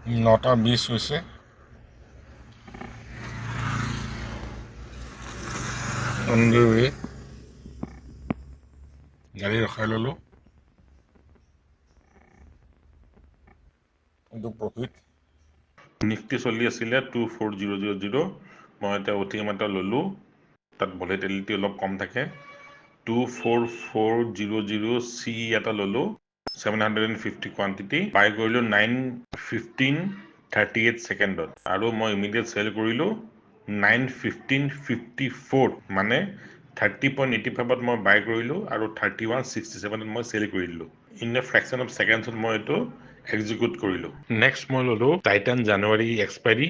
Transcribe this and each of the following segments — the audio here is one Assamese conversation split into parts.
9:20 হৈছে। অন দ্য ৱে গাড়ী ৰখাই ল'লোঁ। এইটো প্ৰফিট। নিফটি চলি আছিলে 24000। মই এতিয়া OTM এটা ল'লোঁ, তাত ভলেটিলিটি অলপ কম থাকে। 24400 C এটা ল'লোঁ, 750 কোৱান্টিটি বাই কৰিলোঁ 9:15:38 ছেকেণ্ডত, আৰু মই ইমিডিয়েট চেল কৰিলোঁ 9:15:54, মানে 30.85ত মই বাই কৰিলোঁ আৰু 31.67ত মই চেল কৰি দিলোঁ। ইন দ্য ফ্ৰেকশ্যন অফ ছেকেণ্ডছত মই এইটো এক্সিকিউট কৰিলোঁ। নেক্সট মই ল'লোঁ টাইটান জানুৱাৰী এক্সপাইৰী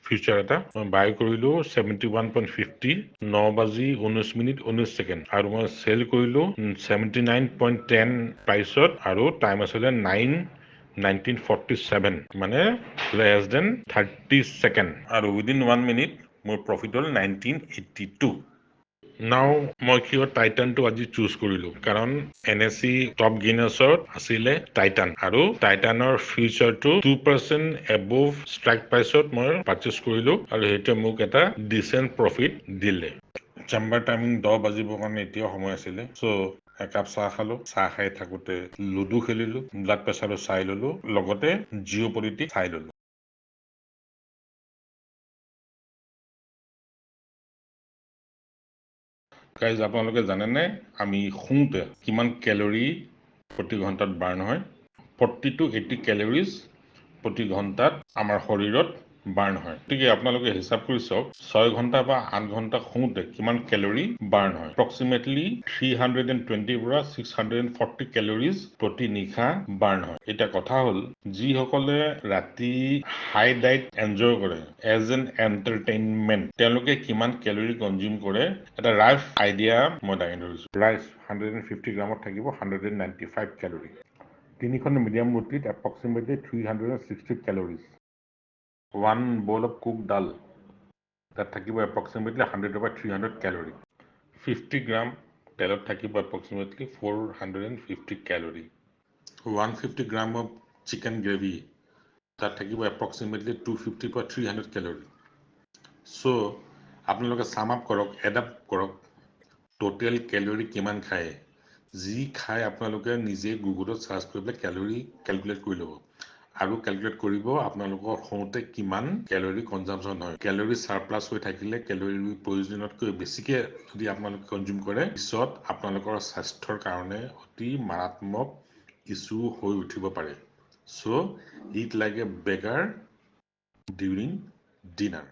ফিউচাৰ এটা, মই বাই কৰিলোঁ 71.50, 9:19:19 আৰু মই চেল কৰিলোঁ 79.10 প্ৰাইচত, আৰু টাইম আছিলে 1947, মানে লেছ দেন 30 ছেকেণ্ড, আৰু উইদিন 1 মিনিট মোৰ প্ৰফিট হ'ল 1982। নাও মই কিয় টাইটানটো আজি চুজ কৰিলোঁ, কাৰণ NSE টপ গেইনাৰ্ছত আছিলে টাইটান, আৰু টাইটানৰ ফিউচাৰটো 2% এবভ ষ্ট্ৰাইক প্ৰাইচত মই পাৰচেজ কৰিলোঁ, আৰু সেইটোৱে মোক এটা ডিচেণ্ট প্ৰফিট দিলে। চেম্বাৰ টাইমিং 10 বাজিবৰ কাৰণে এতিয়াও সময় আছিলে। চ' একাপ চাহ খালোঁ, চাহ খাই থাকোঁতে লুডু খেলিলোঁ, ব্লাড প্ৰেছাৰটো চাই ল'লোঁ, লগতে জিঅ' পলিটিক চাই ল'লোঁ। গাইজ, আপোনালোকে জানেনে আমি শুওঁতে কিমান কেলৰি প্ৰতি ঘণ্টাত বাৰ্ণ হয়? 40 to 80 কেলৰিজ প্ৰতি ঘণ্টাত আমাৰ শৰীৰত বাৰ্ণ হয়। গতিকে আপোনালোকে হিচাপ কৰি চাওক, 6 ঘণ্টা বা 8 ঘণ্টা শুওঁতে কিমান কেলৰি বাৰ্ণ হয়। এপ্ৰক্সিমেটলি 320 পৰা 640 কেলৰিজ প্ৰতি নিশা বাৰ্ণ হয়। এতিয়া কথা হ'ল, যিসকলে ৰাতি হাই ডাইট এনজয় কৰে এজ এন এণ্টাৰটেইনমেণ্ট, তেওঁলোকে কিমান কেলৰি কনজিউম কৰে, এটা ৰাফ আইডিয়া মই দাঙি ধৰিছোঁ। ৰাইচ 150 গ্ৰামত থাকিব 195 কেলৰি। 3খন মিডিয়াম ৰুটিত approximately 360 calories. 1 bowl of cooked dal, তাত থাকিব এপ্ৰক্সিমেটলি 100 পৰা 300 কেলৰি। 50 গ্ৰাম তেলত থাকিব approximately 450 calorie. 150 gram of chicken gravy, তাত থাকিব এপ্ৰক্সিমেটলি 250 পৰা 300 কেলৰি। চ' আপোনালোকে চাম আপ কৰক, এড আপ কৰক, টোটেল কেলৰি কিমান খায়। যি খাই আপোনালোকে নিজে গুগলত চাৰ্চ কৰি পেলাই কেলৰি কেলকুলেট কৰি ল'ব, আৰু কেলকুলেট কৰিব আপোনালোকৰ শুওঁতে কিমান কেলৰি কনজাম্পশ্যন হয়। কেলৰি চাৰপ্লাছ হৈ থাকিলে, কেলৰি প্ৰয়োজনতকৈ বেছিকৈ যদি আপোনালোকে কনজিউম কৰে, পিছত আপোনালোকৰ স্বাস্থ্যৰ কাৰণে অতি মাৰাত্মক ইছ্যু হৈ উঠিব পাৰে। So' eat like a beggar during dinner.